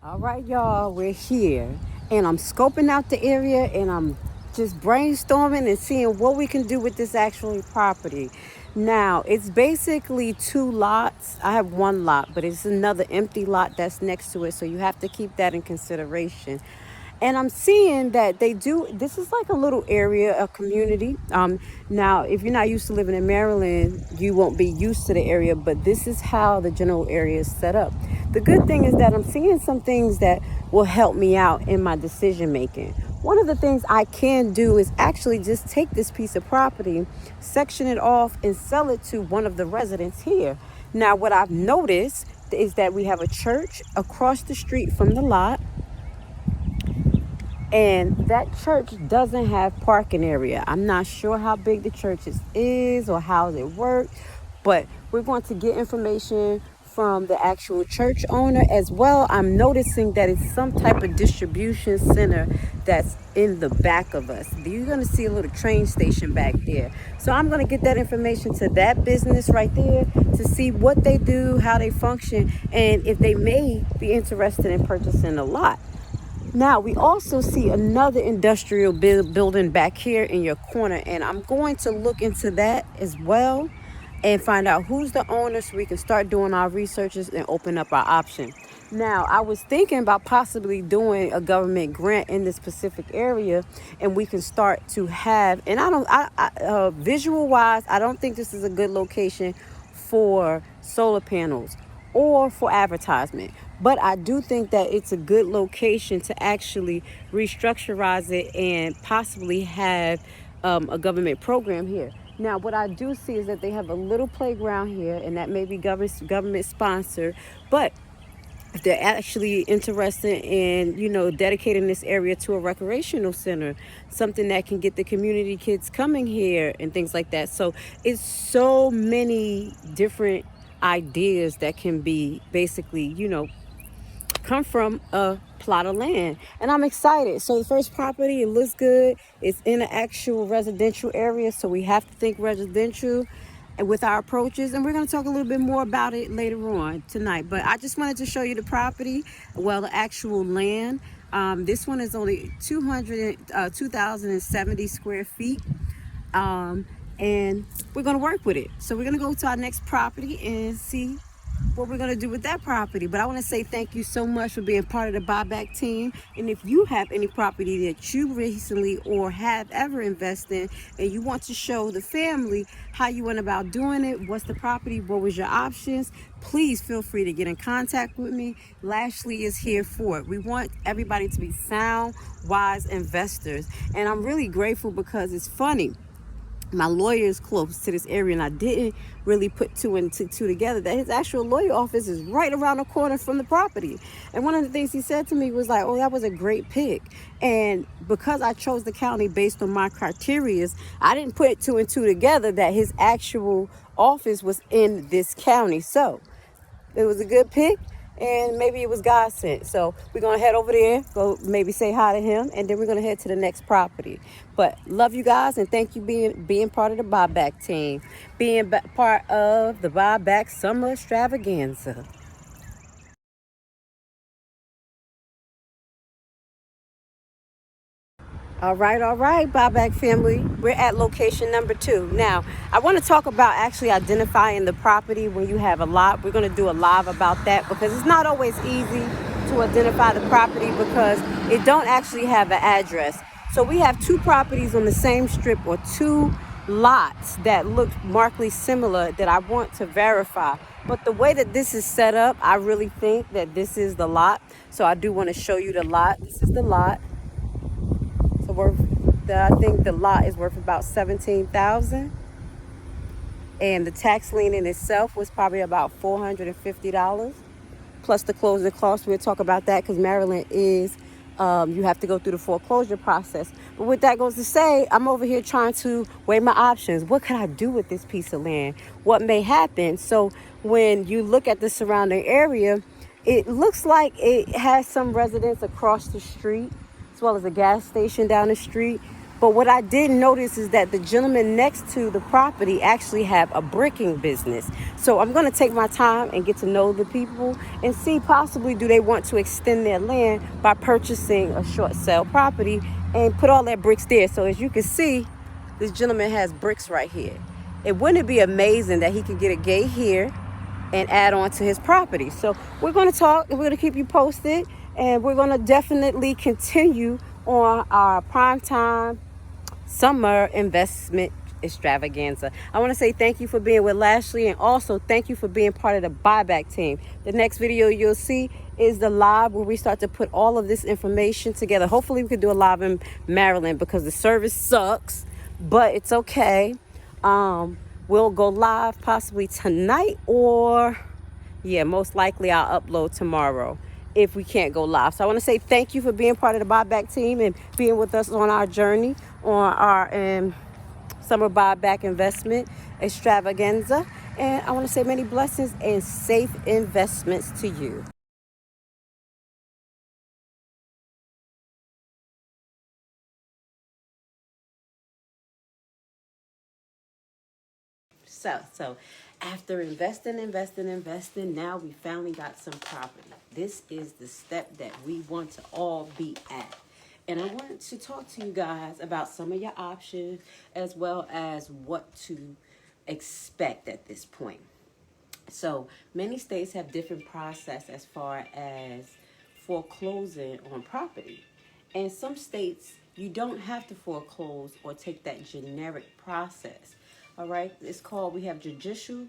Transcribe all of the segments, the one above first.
All right, y'all, we're here and I'm scoping out the area and I'm just brainstorming and seeing what we can do with this actual property. Now, it's basically 2 lots. I have 1 lot, but it's another empty lot that's next to it. So you have to keep that in consideration. And I'm seeing that they do, this is like a little area, a community. Now, if you're not used to living in Maryland, you won't be used to the area, but this is how the general area is set up. The good thing is that I'm seeing some things that will help me out in my decision making. One of the things I can do is actually just take this piece of property, section it off, and sell it to one of the residents here. Now, what I've noticed is that we have a church across the street from the lot. And that church doesn't have parking area. I'm not sure how big the church is or how it works, but we're going to get information from the actual church owner as well. I'm noticing that it's some type of distribution center that's in the back of us. You're going to see a little train station back there. So I'm going to get that information to that business right there to see what they do, how they function, and if they may be interested in purchasing a lot. Now, we also see another industrial building back here in your corner, and I'm going to look into that as well and find out who's the owner so we can start doing our researches and open up our option. Now, I was thinking about possibly doing a government grant in this specific area, and we can start to have, and visual wise, I don't think this is a good location for solar panels or for advertisement. But I do think that it's a good location to actually restructurize it and possibly have a government program here. Now, what I do see is that they have a little playground here, and that may be government sponsored. But if they're actually interested in, dedicating this area to a recreational center, something that can get the community kids coming here and things like that. So it's so many different ideas that can be basically, come from a plot of land, and I'm excited. So the first property, it looks good. It's in an actual residential area, so we have to think residential and with our approaches, and we're going to talk a little bit more about it later on tonight. But I just wanted to show you the property, the actual land. This one is only 2,070 square feet, and we're going to work with it. So we're going to go to our next property and see what we're going to do with that property. But I want to say thank you so much for being part of the buyback team. And if you have any property that you recently or have ever invested in and you want to show the family how you went about doing it, what's the property, what was your options, please feel free to get in contact with me. Lashley is here for it. We want everybody to be sound, wise investors. And I'm really grateful because it's funny. My lawyer is close to this area, and I didn't really put 2 and 2 together that his actual lawyer office is right around the corner from the property. And one of the things he said to me was like, oh, that was a great pick. And because I chose the county based on my criteria, I didn't put 2 and 2 together that his actual office was in this county. So it was a good pick, and maybe it was God sent. So we're going to head over there, go maybe say hi to him, and then we're going to head to the next property. But love you guys, and thank you being part of the buyback team, being part of the buyback summer extravaganza. All right, buyback family. We're at location number 2. Now, I want to talk about actually identifying the property when you have a lot. We're going to do a live about that because it's not always easy to identify the property because it don't actually have an address. So we have 2 properties on the same strip, or 2 lots that look markedly similar that I want to verify. But the way that this is set up, I really think that this is the lot. So I do want to show you the lot. This is the lot. So I think the lot is worth about $17,000, and the tax lien in itself was probably about $450 plus the closing costs. We'll talk about that because Maryland is, you have to go through the foreclosure process. But what that goes to say, I'm over here trying to weigh my options. What could I do with this piece of land? What may happen? So when you look at the surrounding area, it looks like it has some residents across the street, as well as a gas station down the street. But what I did notice is that the gentleman next to the property actually have a bricking business. So I'm going to take my time and get to know the people and see possibly do they want to extend their land by purchasing a short sale property and put all their bricks there. So as you can see, this gentleman has bricks right here. Wouldn't it be amazing that he could get a gate here and add on to his property? So we're going to talk and we're going to keep you posted, and we're going to definitely continue on our primetime summer investment extravaganza. I want to say thank you for being with Lashley, and also thank you for being part of the buyback team. The next video you'll see is the live where we start to put all of this information together. Hopefully we could do a live in Maryland because the service sucks, but it's okay. We'll go live possibly tonight, or most likely I'll upload tomorrow if we can't go live. So I want to say thank you for being part of the buyback team and being with us on our journey on our summer buyback investment extravaganza. And I want to say many blessings and safe investments to you. So after investing, now we finally got some property. This is the step that we want to all be at. And I wanted to talk to you guys about some of your options as well as what to expect at this point. So many states have different process as far as foreclosing on property. And some states, you don't have to foreclose or take that generic process. All right, we have judicial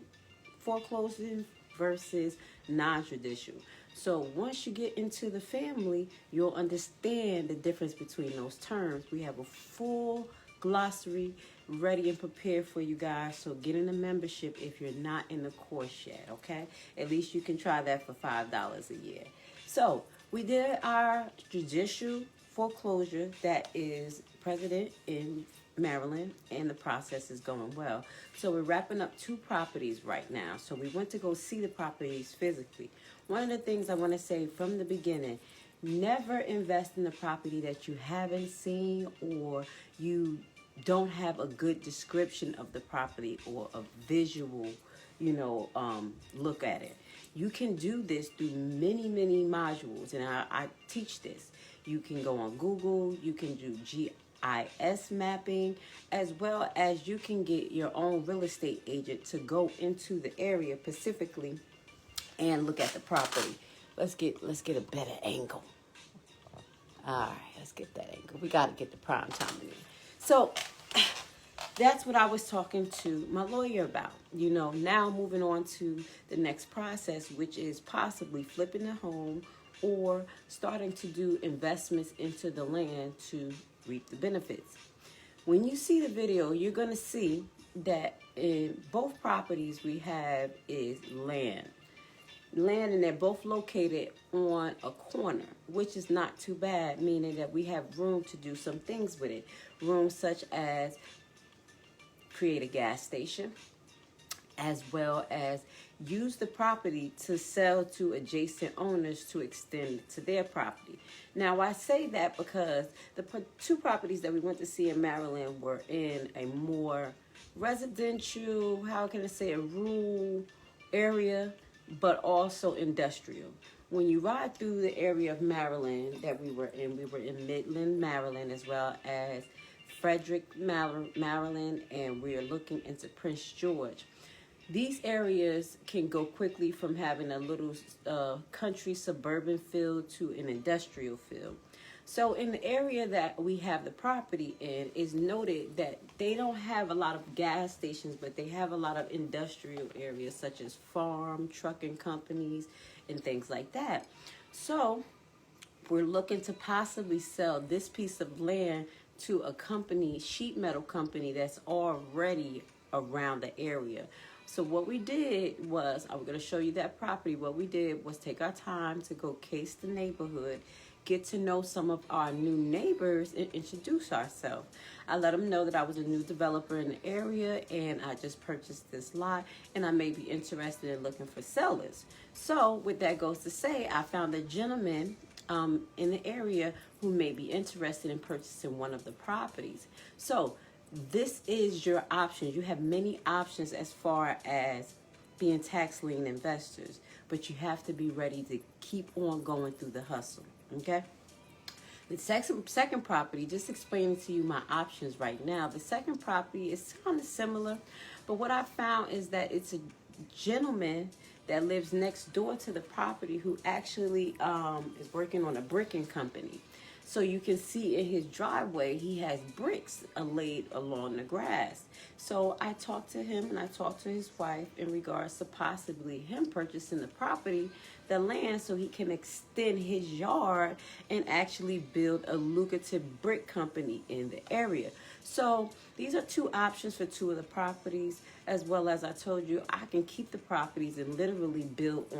foreclosing versus non-judicial. So once you get into the family, you'll understand the difference between those terms. We have a full glossary ready and prepared for you guys. So get in the membership if you're not in the course yet, okay? At least you can try that for $5 a year. So we did our judicial foreclosure that is president in Maryland, and the process is going well. So we're wrapping up 2 properties right now. So we went to go see the properties physically. One of the things I want to say from the beginning, never invest in a property that you haven't seen or you don't have a good description of the property or a visual, look at it. You can do this through many modules, and I teach this. You can go on Google, you can do GIS mapping, as well as you can get your own real estate agent to go into the area specifically and look at the property. Let's get a better angle. All right, let's get that angle. We got to get the prime time in. So that's what I was talking to my lawyer about. Now moving on to the next process, which is possibly flipping the home or starting to do investments into the land to reap the benefits. When you see the video, you're going to see that in both properties we have is land, and they're both located on a corner, which is not too bad, meaning that we have room to do some things with it. Room such as create a gas station, as well as use the property to sell to adjacent owners to extend to their property. Now, I say that because the 2 properties that we went to see in Maryland were in a more residential, a rural area, but also industrial. When you ride through the area of Maryland that we were in Midland, Maryland, as well as Frederick, Maryland, and we are looking into Prince George. These areas can go quickly from having a little country suburban feel to an industrial feel. So in the area that we have the property in, is noted that they don't have a lot of gas stations, but they have a lot of industrial areas such as farm, trucking companies, and things like that. So we're looking to possibly sell this piece of land to a company, sheet metal company, that's already around the area. So what we did was, I'm going to show you that property. What we did was take our time to go case the neighborhood, get to know some of our new neighbors, and introduce ourselves. I let them know that I was a new developer in the area and I just purchased this lot and I may be interested in looking for sellers. So with that goes to say, I found a gentleman in the area who may be interested in purchasing one of the properties. So this is your options. You have many options as far as being tax lien investors, but you have to be ready to keep on going through the hustle. Okay. The second property, just explaining to you my options right now. The second property is kind of similar, but what I found is that it's a gentleman that lives next door to the property who actually is working on a bricking company. So you can see in his driveway, he has bricks laid along the grass. So I talked to him and I talked to his wife in regards to possibly him purchasing the property, the land, so he can extend his yard and actually build a lucrative brick company in the area. So these are two options for two of the properties, as well as I told you, I can keep the properties and literally build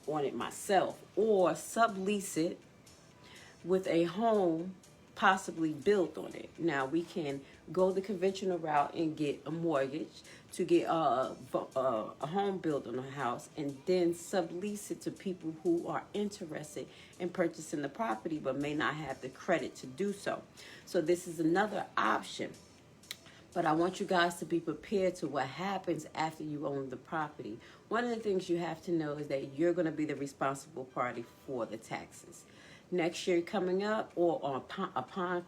on it myself, or sublease it with a home possibly built on it. Now we can go the conventional route and get a mortgage to get a home built on a house, and then sublease it to people who are interested in purchasing the property but may not have the credit to do so. So this is another option. But I want you guys to be prepared to what happens after you own the property. One of the things you have to know is that you're going to be the responsible party for the taxes. Next year coming up, or upon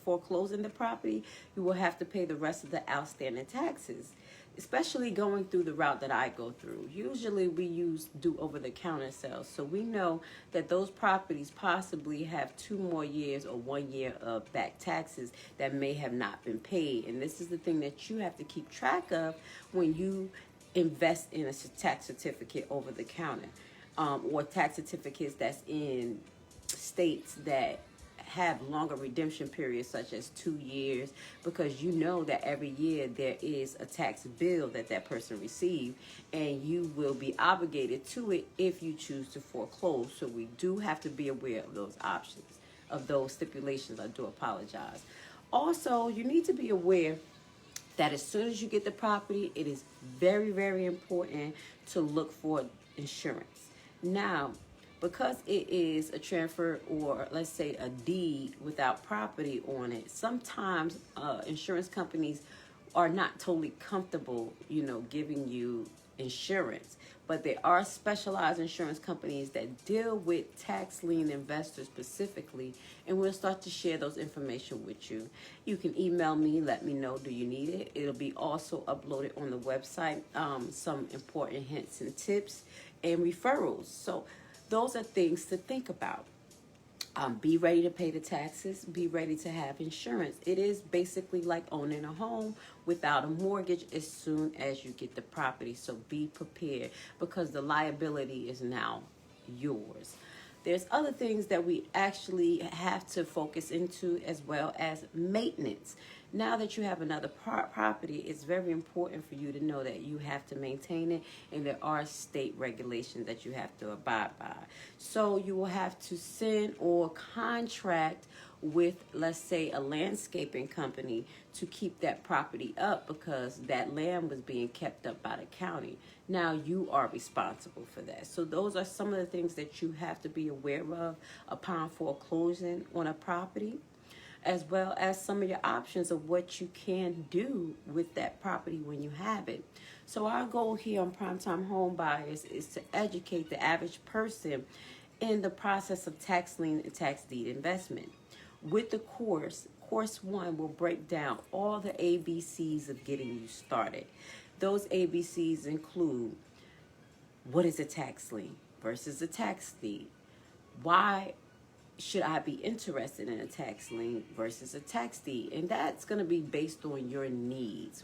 foreclosing the property, you will have to pay the rest of the outstanding taxes, especially going through the route that I go through. Usually we do over-the-counter sales, so we know that those properties possibly have 2 more years or 1 year of back taxes that may have not been paid. And this is the thing that you have to keep track of when you invest in a tax certificate over the counter, or tax certificates that's in states that have longer redemption periods, such as 2 years, because you know that every year there is a tax bill that person received, and you will be obligated to it if you choose to foreclose. So we do have to be aware of those options, of those stipulations. I do apologize. Also, you need to be aware that as soon as you get the property, it is very, very important to look for insurance. Now, because it is a transfer, or let's say a deed without property on it, sometimes insurance companies are not totally comfortable, giving you insurance. But there are specialized insurance companies that deal with tax lien investors specifically, and we'll start to share those information with you. You can email me, let me know, do you need it? It'll be also uploaded on the website, some important hints and tips and referrals. So those are things to think about. Be ready to pay the taxes. Be ready to have insurance. It is basically like owning a home without a mortgage as soon as you get the property. So be prepared, because the liability is now yours. There's other things that we actually have to focus into, as well as maintenance. Now that you have another property, it's very important for you to know that you have to maintain it, and there are state regulations that you have to abide by. So you will have to send or contract with, let's say, a landscaping company to keep that property up, because that land was being kept up by the county. Now you are responsible for that. So those are some of the things that you have to be aware of upon foreclosing on a property, as well as some of your options of what you can do with that property when you have it. So our goal here on Primetime Home Buyers is to educate the average person in the process of tax lien and tax deed investment. With the course 1 will break down all the ABCs of getting you started. Those ABCs include: what is a tax lien versus a tax deed? Why should I be interested in a tax lien versus a tax deed? And that's going to be based on your needs.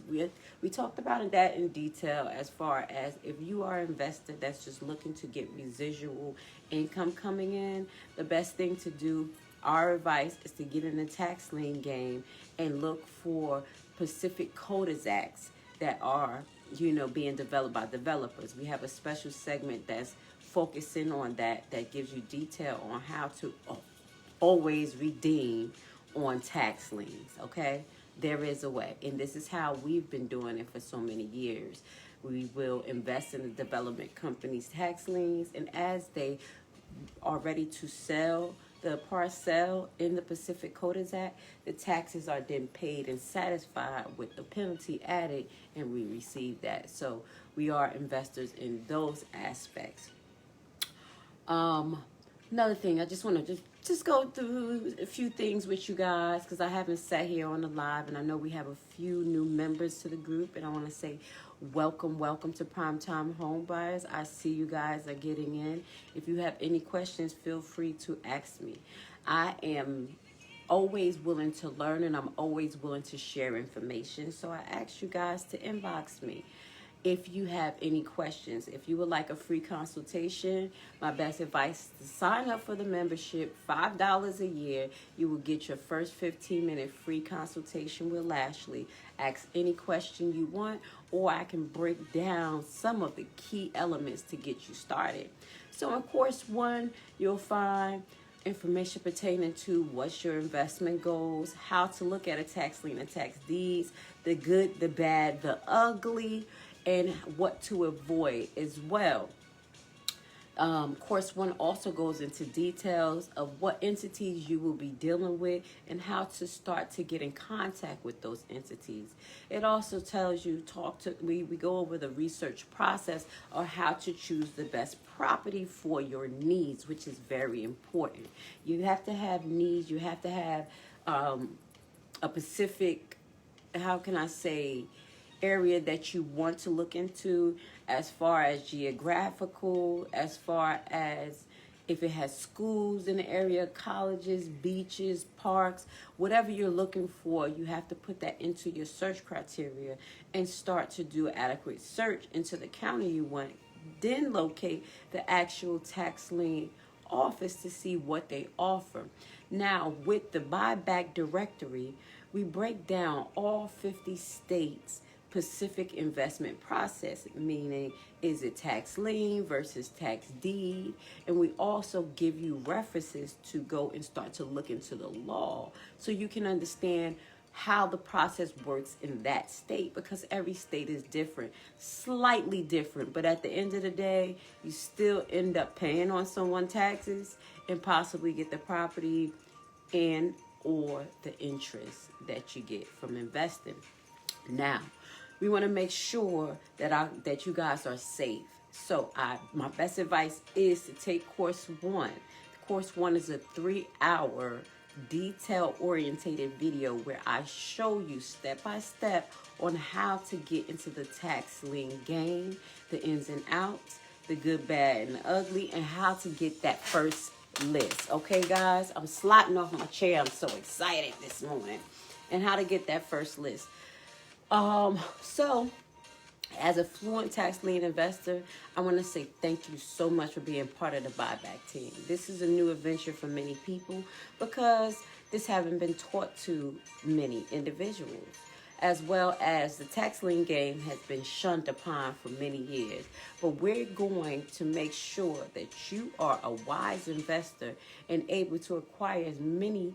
We talked about that in detail as far as if you are an investor that's just looking to get residual income coming in, the best thing to do, our advice, is to get in the tax lien game and look for specific cul-de-sacs that are, being developed by developers. We have a special segment that's focusing on that gives you detail on how to always redeem on tax liens. Okay, there is a way, and this is how we've been doing it for so many years. We will invest in the development company's tax liens, and as they are ready to sell the parcel in the Pacific cul-de-sac, the taxes are then paid and satisfied with the penalty added, and we receive that. So we are investors in those aspects. Another thing, I just want to just go through a few things with you guys, because I haven't sat here on the live, and I know we have a few new members to the group, and I want to say welcome to Primetime Home Buyers. I see you guys are getting in. If you have any questions, feel free to ask me. I am always willing to learn, and I'm always willing to share information, so I ask you guys to inbox me if you have any questions. If you would like a free consultation, my best advice is to sign up for the membership, $5 a year. You will get your first 15-minute free consultation with Lashley. Ask any question you want, or I can break down some of the key elements to get you started. So in course 1, you'll find information pertaining to what's your investment goals, how to look at a tax lien and tax deeds, the good, the bad, the ugly, and what to avoid as well. Course 1 also goes into details of what entities you will be dealing with and how to start to get in contact with those entities. It also tells you, we go over the research process or how to choose the best property for your needs, which is very important. You have to have needs. You have to have a specific, area that you want to look into, as far as geographical, as far as if it has schools in the area, colleges, beaches, parks, whatever you're looking for. You have to put that into your search criteria and start to do adequate search into the county you want. Then locate the actual tax lien office to see what they offer. Now, with the buyback directory, we break down all 50 states' Pacific investment process, meaning is it tax lien versus tax deed, and we also give you references to go and start to look into the law so you can understand how the process works in that state, because every state is different, slightly different, but at the end of the day, you still end up paying on someone's taxes and possibly get the property and or the interest that you get from investing. Now, we want to make sure that you guys are safe. So my best advice is to take course 1. Course 1 is a 3-hour detail-orientated video where I show you step by step on how to get into the tax lien game, the ins and outs, the good, bad, and the ugly, and how to get that first list. Okay, guys? I'm sliding off my chair. I'm so excited this morning. And how to get that first list. So as a fluent tax lien investor, I want to say thank you so much for being part of the buyback team. This is a new adventure for many people because this haven't been taught to many individuals, as well as the tax lien game has been shunned upon for many years. But we're going to make sure that you are a wise investor and able to acquire as many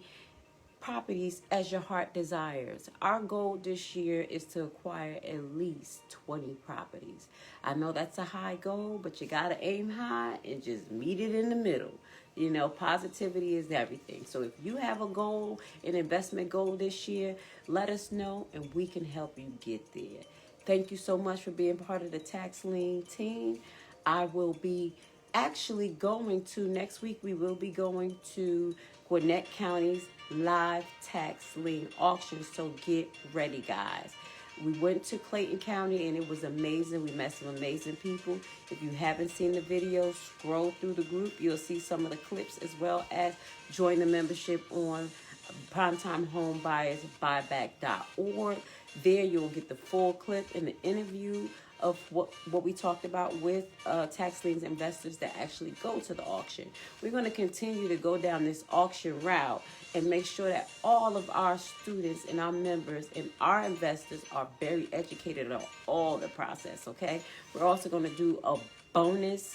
properties as your heart desires. Our goal this year is to acquire at least 20 properties. I know that's a high goal, but you gotta aim high and just meet it in the middle. Positivity is everything. So if you have a goal, an investment goal this year, let us know and we can help you get there. Thank you so much for being part of the tax lien team. I will be actually going to, next week, we will be going to Gwinnett County's live tax lien auction. So get ready, guys. We went to Clayton County and it was amazing. We met some amazing people. If you haven't seen the video, scroll through the group. You'll see some of the clips, as well as join the membership on primetimehomebuyersbuyback.org. There you'll get the full clip and the interview of what we talked about with TAXLIEN's investors that actually go to the auction. We're going to continue to go down this auction route and make sure that all of our students and our members and our investors are very educated on all the process, okay? We're also going to do a bonus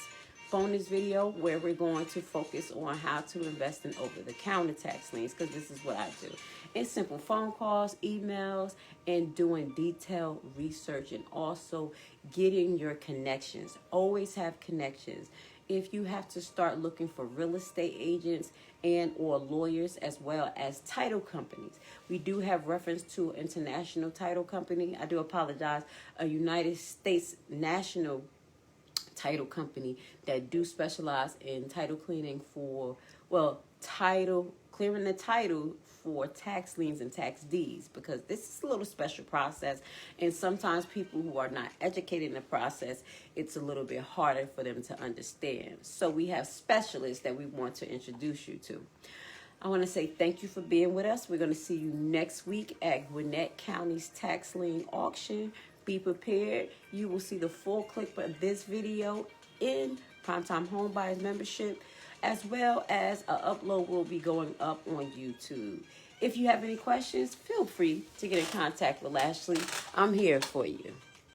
video where we're going to focus on how to invest in over-the-counter tax liens, because this is what I do. It's simple phone calls, emails, and doing detailed research, and also getting your connections. Always have connections. If you have to start looking for real estate agents and or lawyers, as well as title companies, we do have reference to an international title company. I do apologize, a United States national title company that do specialize in title cleaning for, well, clearing the title for tax liens and tax deeds, because this is a little special process, and sometimes people who are not educated in the process, it's a little bit harder for them to understand. So we have specialists that we want to introduce you to. I want to say thank you for being with us. We're going to see you next week at Gwinnett County's tax lien auction. Be prepared. You will see the full clip of this video in Primetime Homebuyers membership, as well as an upload will be going up on YouTube. If you have any questions, feel free to get in contact with Ashley. I'm here for you.